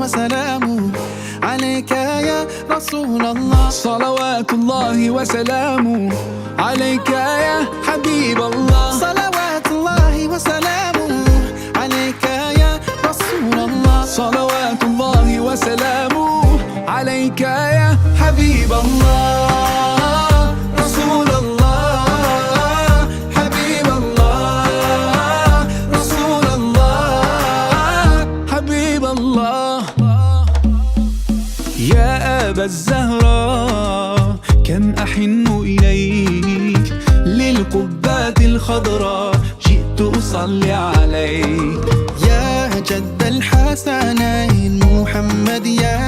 وسلامه عليك يا رسول الله. صلوات الله وسلامه عليك يا حبيب الله. صلوات الله وسلامه عليك يا رسول الله. صلوات الله وسلامه عليك يا حبيب الله. رسول الله حبيب الله رسول الله حبيب الله. يا أبا الزهراء كم أحن إليك، للقبات الخضراء جئت أصلي عليك. يا جد الحسنين محمد يا